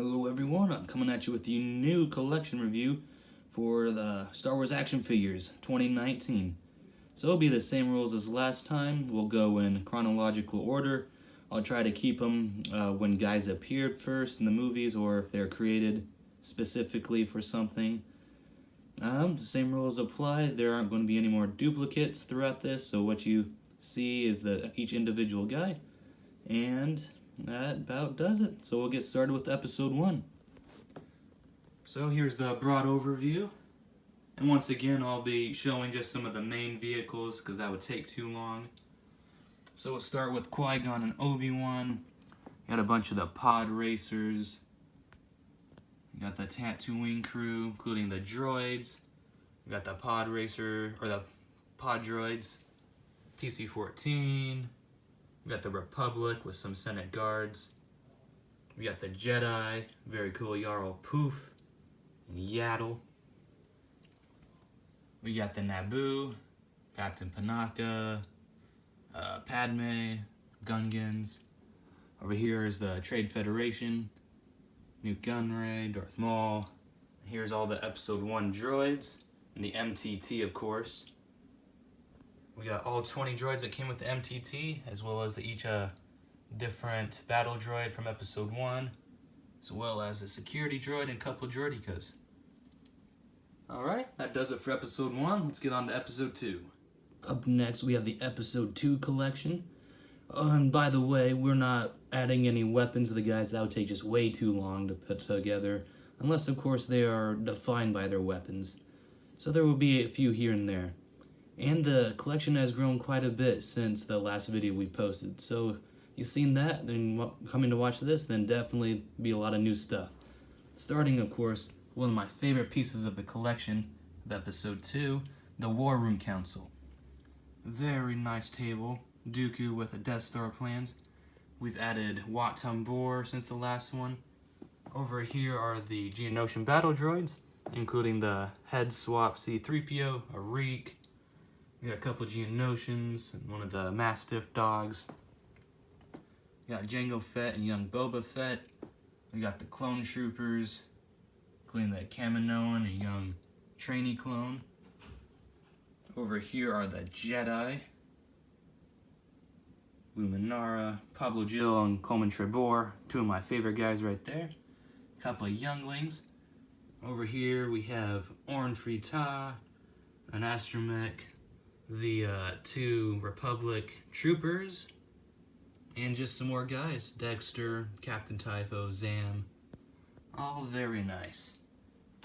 Hello everyone, I'm coming at you with the new collection review for the Star Wars action figures 2019. So it'll be the same rules as last time. We'll go in chronological order. I'll try to keep them when guys appeared first in the movies or if they're created specifically for something. The same rules apply. There aren't going to be any more duplicates throughout this, so what you see is each individual guy. And that about does it. So we'll get started with episode 1. So here's the broad overview. And once again, I'll be showing just some of the main vehicles because that would take too long. So we'll start with Qui-Gon and Obi-Wan. Got a bunch of the pod racers. We got the Tatooine crew, including the droids. We got the pod racer, or the pod droids. TC-14. We got the Republic with some Senate guards. We got the Jedi, very cool Jarl Poof and Yaddle. We got the Naboo, Captain Panaka, Padme, Gungans. Over here is the Trade Federation, Nute Gunray, Darth Maul. Here's all the Episode 1 droids, and the MTT, of course. We got all 20 droids that came with the MTT, as well as each different battle droid from Episode 1, as well as a security droid and a couple droidicas. Alright, that does it for Episode 1. Let's get on to Episode 2. Up next, we have the Episode 2 collection. And by the way, we're not adding any weapons to the guys. That would take just way too long to put together, unless, of course, they are defined by their weapons. So there will be a few here and there. And the collection has grown quite a bit since the last video we posted. So if you've seen that and coming to watch this, then definitely be a lot of new stuff. Starting, of course, one of my favorite pieces of the collection of Episode 2, the War Room Council. Very nice table. Dooku with the Death Star plans. We've added Wat Tambor since the last one. Over here are the Geonosian battle droids, including the head swap C-3PO, Arik. We got a couple Geonosians and one of the Mastiff dogs. We got Jango Fett and young Boba Fett. We got the clone troopers, including the Kaminoan and young trainee clone. Over here are the Jedi. Luminara, Pablo Gil, and Coleman Trebor, two of my favorite guys right there. A couple of younglings. Over here we have Orn Free-Taa, an astromech, the two Republic troopers, and just some more guys. Dexter, Captain Typho, Zam. All very nice.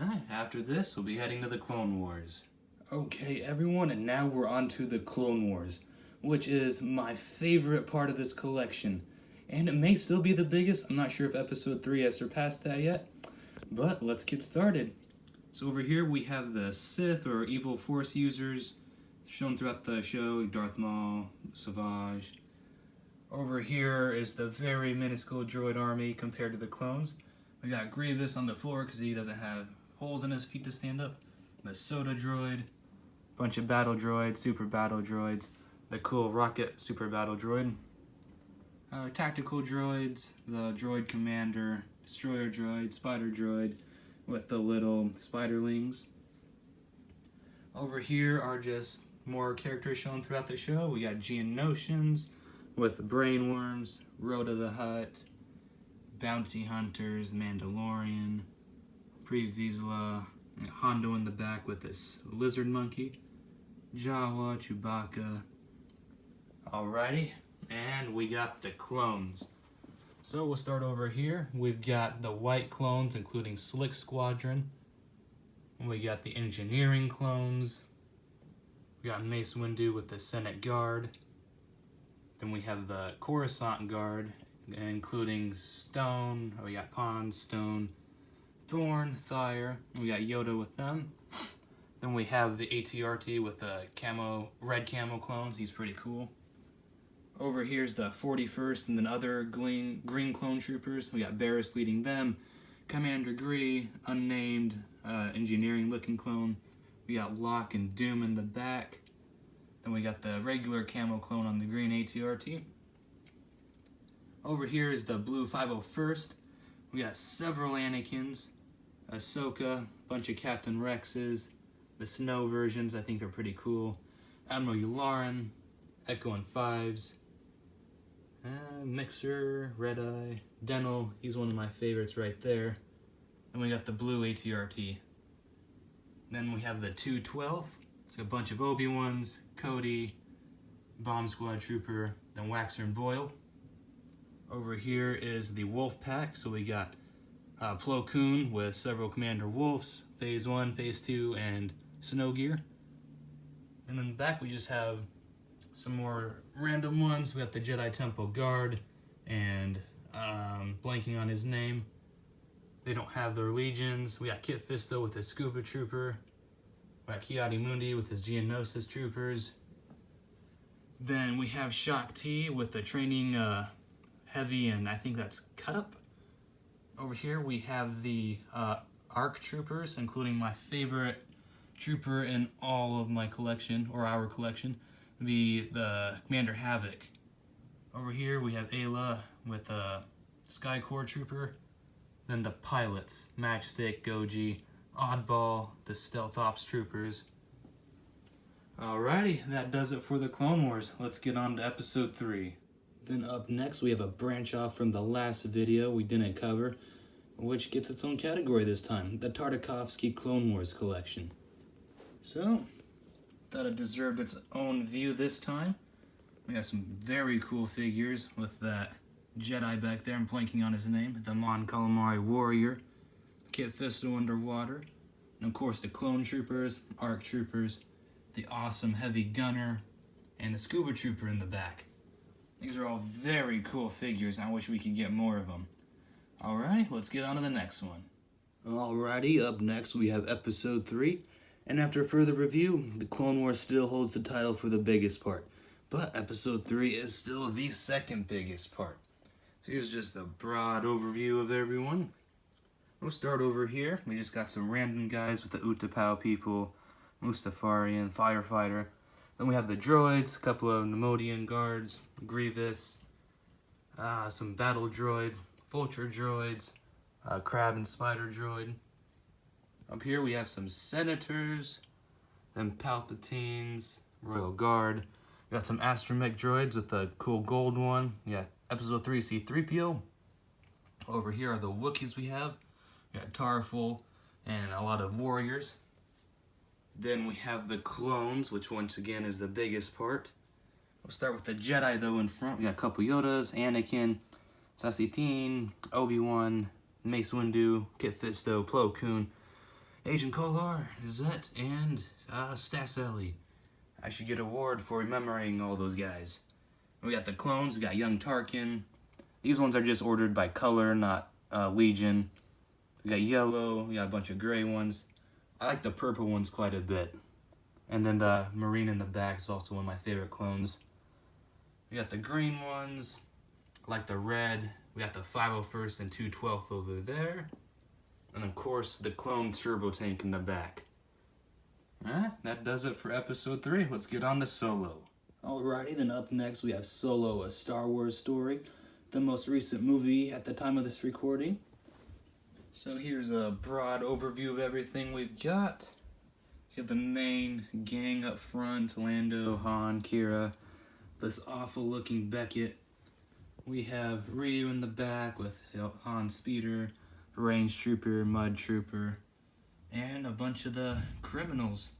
Alright, after this, we'll be heading to the Clone Wars. Okay, everyone, and now we're on to the Clone Wars, which is my favorite part of this collection. And it may still be the biggest. I'm not sure if Episode 3 has surpassed that yet, but let's get started. So over here we have the Sith, or evil Force users, shown throughout the show, Darth Maul, Savage. Over here is the very minuscule droid army compared to the clones. We got Grievous on the floor because he doesn't have holes in his feet to stand up. The Soda droid, bunch of battle droids, super battle droids, the cool rocket super battle droid. Tactical droids, the droid commander, destroyer droid, spider droid with the little spiderlings. Over here are just more characters shown throughout the show. We got Geonosians with brainworms, Rhoda the Hutt, bounty hunters, Mandalorian, Pre Vizsla, Hondo in the back with this lizard monkey, Jawa, Chewbacca. Alrighty, and we got the clones. So we'll start over here. We've got the white clones, including Slick Squadron. We got the engineering clones. We got Mace Windu with the Senate Guard. Then we have the Coruscant Guard, including Stone. We got Pons, Stone, Thorn, Thyre. We got Yoda with them. Then we have the ATRT with the red camo clones. He's pretty cool. Over here's the 41st and then other green clone troopers. We got Barriss leading them. Commander Gree, unnamed engineering looking clone. We got Locke and Doom in the back. Then we got the regular camo clone on the green ATRT. Over here is the blue 501st We got several Anakins, Ahsoka, bunch of Captain Rexes, the Snow versions, I think they're pretty cool. Admiral Yularen, Echo and Fives, Mixer, Red Eye, Denel, he's one of my favorites right there. And we got the blue ATRT. Then we have the 212, so a bunch of Obi-Wans, Cody, Bomb Squad Trooper, then Waxer and Boyle. Over here is the Wolf Pack, so we got Plo Koon with several Commander Wolves, Phase 1, Phase 2, and Snow Gear. And in the back we just have some more random ones. We got the Jedi Temple Guard, and blanking on his name. They don't have their legions. We got Kit Fisto with his Scuba Trooper. We got Ki-Adi-Mundi with his Geonosis Troopers. Then we have Shaak Ti with the training heavy, and I think that's Cut Up. Over here we have the ARC Troopers, including my favorite trooper in all of my collection, or our collection, the Commander Havoc. Over here we have Ayla with a Sky Corps Trooper. Then the pilots, Matchstick, Goji, Oddball, the Stealth Ops Troopers. Alrighty, that does it for the Clone Wars. Let's get on to Episode 3. Then up next we have a branch off from the last video we didn't cover, which gets its own category this time, the Tartakovsky Clone Wars collection. So, thought it deserved its own view this time. We got some very cool figures with that Jedi back there, I'm blanking on his name, the Mon Calamari Warrior, Kit Fisto underwater, and of course the Clone Troopers, ARC Troopers, the awesome Heavy Gunner, and the Scuba Trooper in the back. These are all very cool figures, and I wish we could get more of them. Alright, let's get on to the next one. Alrighty, up next we have Episode 3, and after further review, the Clone Wars still holds the title for the biggest part, but Episode 3 is still the second biggest part. So here's just a broad overview of everyone. We'll start over here. We just got some random guys with the Utapau people, Mustafarian, Firefighter. Then we have the droids, a couple of Nemodian guards, Grievous, some battle droids, vulture droids, crab and spider droid. Up here we have some senators, then Palpatines, Royal Guard. We got some astromech droids with the cool gold one. Yeah. Episode 3, C-3PO. Over here are the Wookiees we have. We got Tarful and a lot of warriors. Then we have the clones, which once again is the biggest part. We'll start with the Jedi though in front. We got a couple Yodas, Anakin, Sassitin, Obi-Wan, Mace Windu, Kit Fisto, Plo Koon, Agent Kolar, Zet, and Stas Ellie. I should get an award for remembering all those guys. We got the clones, we got young Tarkin. These ones are just ordered by color, not Legion. We got yellow, we got a bunch of gray ones. I like the purple ones quite a bit. And then the Marine in the back is also one of my favorite clones. We got the green ones, I like the red. We got the 501st and 212th over there. And of course, the clone turbo tank in the back. Alright, that does it for Episode 3. Let's get on to Solo. Alrighty, then up next we have Solo, a Star Wars story, the most recent movie at the time of this recording. So here's a broad overview of everything we've got. You have the main gang up front, Lando, Han, Kira, this awful looking Beckett. We have Ryu in the back with Han Speeder, Range Trooper, Mud Trooper, and a bunch of the criminals.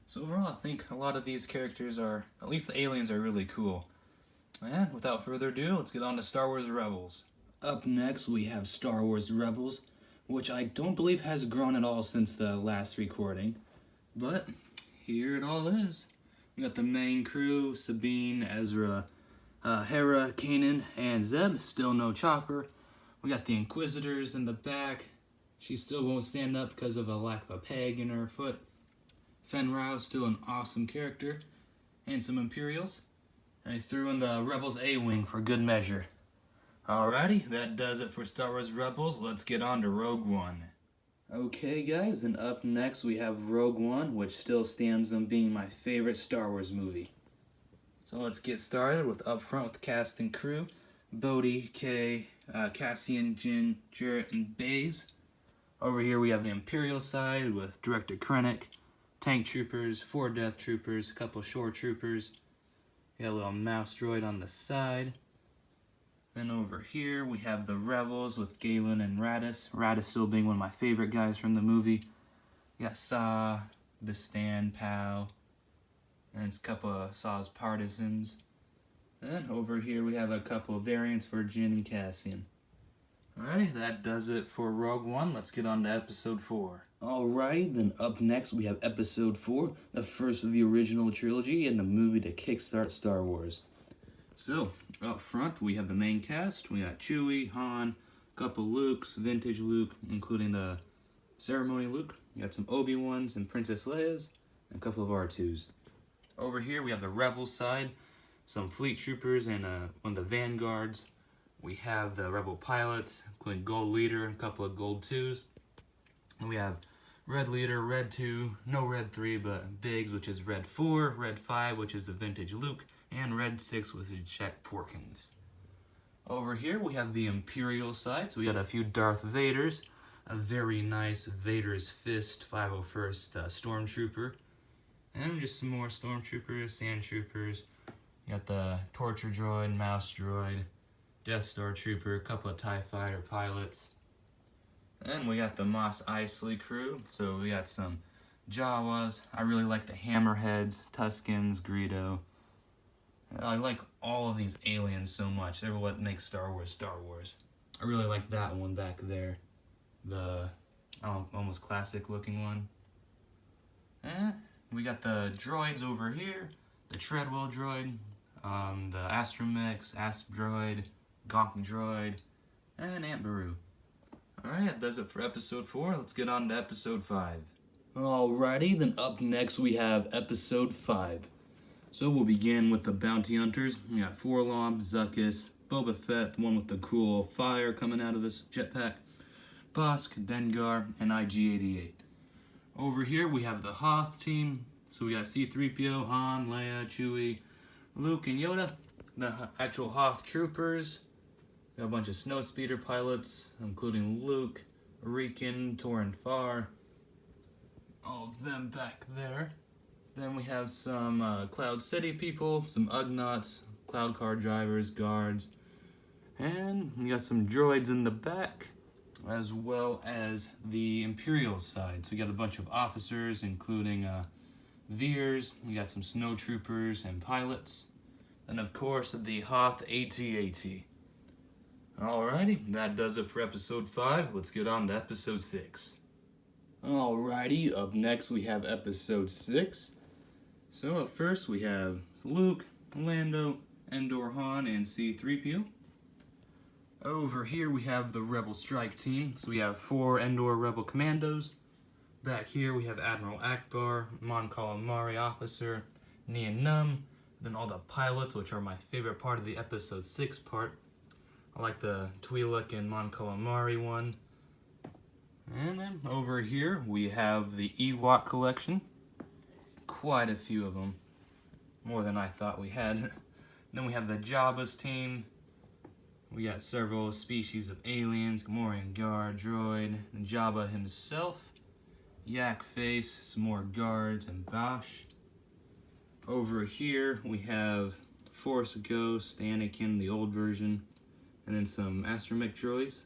So overall, I think a lot of these characters are, at least the aliens are really cool. And without further ado, let's get on to Star Wars Rebels. Up next, we have Star Wars Rebels, which I don't believe has grown at all since the last recording. But here it all is. We got the main crew, Sabine, Ezra, Hera, Kanan, and Zeb, still no Chopper. We got the Inquisitors in the back. She still won't stand up because of a lack of a peg in her foot. Fen Rao, still an awesome character, and some Imperials. And I threw in the Rebels A-Wing for good measure. Alrighty, that does it for Star Wars Rebels. Let's get on to Rogue One. Okay guys, and up next we have Rogue One, which still stands on being my favorite Star Wars movie. So let's get started with up front with cast and crew. Bodhi, Kay, Cassian, Jyn, Jarrett, and Baze. Over here we have the Imperial side with Director Krennic, tank troopers, 4 death troopers, a couple shore troopers. We got a little mouse droid on the side. Then over here we have the Rebels with Galen and Radis. Radis still being one of my favorite guys from the movie. We got Saw, Bistan, Pow, and it's a couple of Saw's partisans. And over here we have a couple of variants for Jyn and Cassian. Alrighty, that does it for Rogue One. Let's get on to Episode 4. Alright, then up next we have Episode 4, the first of the original trilogy and the movie to kickstart Star Wars. So, up front we have the main cast. We got Chewie, Han, a couple Lukes, vintage Luke, including the ceremony Luke. We got some Obi-Wans and Princess Leia's, and a couple of R2s. Over here we have the Rebel side, some fleet troopers and one of the vanguards. We have the Rebel pilots, including Gold Leader, a couple of Gold 2s. And we have Red Leader, Red 2, no Red 3, but Biggs, which is Red 4, Red 5, which is the vintage Luke, and Red 6, which is Jack Porkins. Over here we have the Imperial side, so we got a few Darth Vaders, a very nice Vader's Fist 501st Stormtrooper, and just some more Stormtroopers, Sand Troopers. You got the Torture Droid, Mouse Droid, Death Star Trooper, a couple of TIE Fighter pilots. And we got the Mos Eisley crew, so we got some Jawas. I really like the Hammerheads, Tuskens, Greedo. I like all of these aliens so much. They're what makes Star Wars Star Wars. I really like that one back there. The almost classic looking one. We got the droids over here. The Treadwell droid, the Astromech, Asp droid, Gonk droid, and Aunt Beru. Alright, that does it for Episode 4. Let's get on to Episode 5. Alrighty, then up next we have Episode 5. So we'll begin with the Bounty Hunters. We got Forlom, Zuckuss, Boba Fett, the one with the cool fire coming out of this jetpack, Bosk, Dengar, and IG-88. Over here we have the Hoth team. So we got C-3PO, Han, Leia, Chewie, Luke, and Yoda. The actual Hoth troopers. We got a bunch of Snowspeeder pilots, including Luke, Riken, Torin Farr. All of them back there. Then we have some Cloud City people, some Ugnaughts, Cloud Car drivers, guards. And we got some droids in the back, as well as the Imperial side. So we got a bunch of officers, including Veers. We got some snow troopers and pilots. And of course, the Hoth AT-AT. Alrighty, that does it for Episode 5. Let's get on to Episode 6. Alrighty, up next we have Episode 6. So up first we have Luke, Lando, Endor Han, and C-3PO. Over here we have the Rebel Strike Team. So we have 4 Endor Rebel Commandos. Back here we have Admiral Akbar, Mon Calamari Officer, Nien Nunb, then all the pilots, which are my favorite part of the Episode 6 part. I like the Twi'lek and Mon Calamari one. And then over here we have the Ewok collection. Quite a few of them. More than I thought we had. Then we have the Jabba's team. We got several species of aliens, Gamorrean guard, droid, and Jabba himself. Yak Face, some more guards, and Bosch. Over here we have Force Ghost, Anakin, the old version, and then some astromech droids.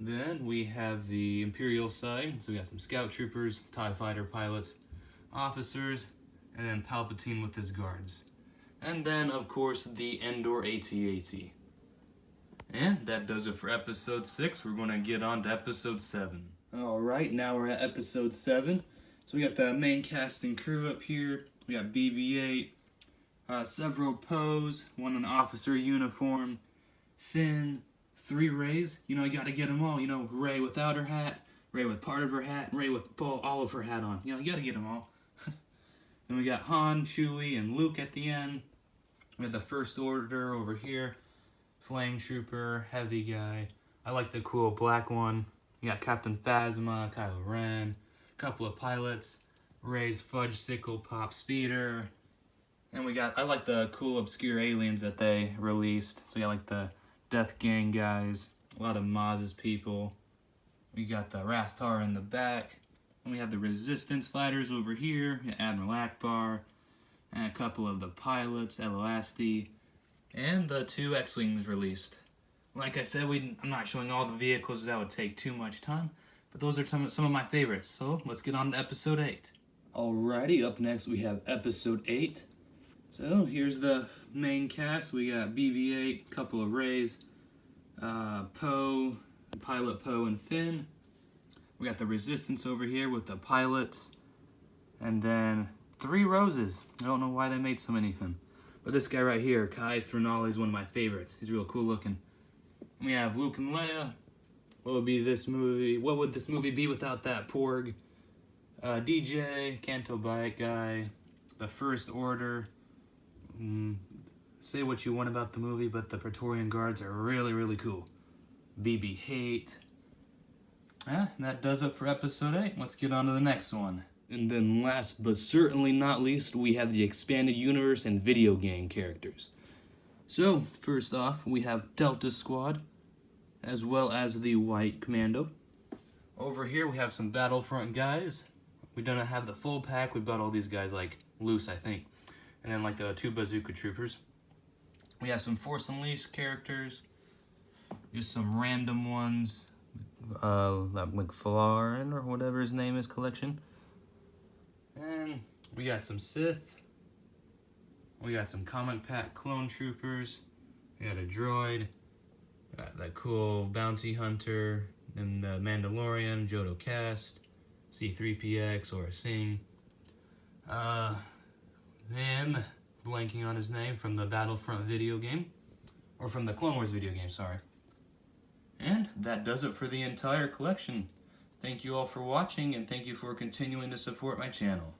Then we have the Imperial side, so we got some scout troopers, TIE fighter pilots, officers, and then Palpatine with his guards. And then, of course, the Endor AT-AT. And that does it for Episode 6. We're going to get on to Episode 7. Alright, now we're at Episode 7. So we got the main cast and crew up here. We got BB-8, several Poes, one in an officer uniform, Finn, 3 Reys. You know, you gotta get them all. You know, Rey without her hat, Rey with part of her hat, and Rey with all of her hat on. You know, you gotta get them all. Then we got Han, Chewie, and Luke at the end. We have the First Order over here. Flame Trooper, heavy guy. I like the cool black one. You got Captain Phasma, Kylo Ren, a couple of pilots, Rey's Fudge Sickle Pop Speeder. And I like the cool obscure aliens that they released. So you got like the Death Gang guys, a lot of Maz's people. We got the Rathtar in the back. And we have the Resistance fighters over here, Admiral Akbar, and a couple of the pilots, Eloasti, and the 2 X-Wings released. Like I said, I'm not showing all the vehicles, that would take too much time, but those are some of my favorites. So let's get on to episode 8. Alrighty, up next we have episode 8. So here's the main cast. We got BB-8, couple of Rays, Poe, Pilot Poe and Finn. We got the Resistance over here with the pilots, and then 3 Roses. I don't know why they made so many of them, but this guy right here, Kai Threnali, is one of my favorites. He's real cool looking. We have Luke and Leia. What would this movie be without that Porg? DJ, Canto Bike guy, the First Order. Say what you want about the movie, but the Praetorian Guards are really, really cool. BB-8. Yeah, that does it for episode 8. Let's get on to the next one. And then last but certainly not least, we have the expanded universe and video game characters. So, first off, we have Delta Squad, as well as the White Commando. Over here, we have some Battlefront guys. We don't have the full pack. We bought all these guys, like, loose, I think. And then, like, the 2 Bazooka Troopers. We have some Force Unleashed characters. Just some random ones. That McFarlane, or whatever his name is, collection. And we got some Sith. We got some comic pack clone troopers. We got a droid. Got that cool bounty hunter. And the Mandalorian, Jodo Cast. C-3PX or a Sing. Him, blanking on his name, from the Battlefront video game. Or from the Clone Wars video game, sorry. And that does it for the entire collection. Thank you all for watching, and thank you for continuing to support my channel.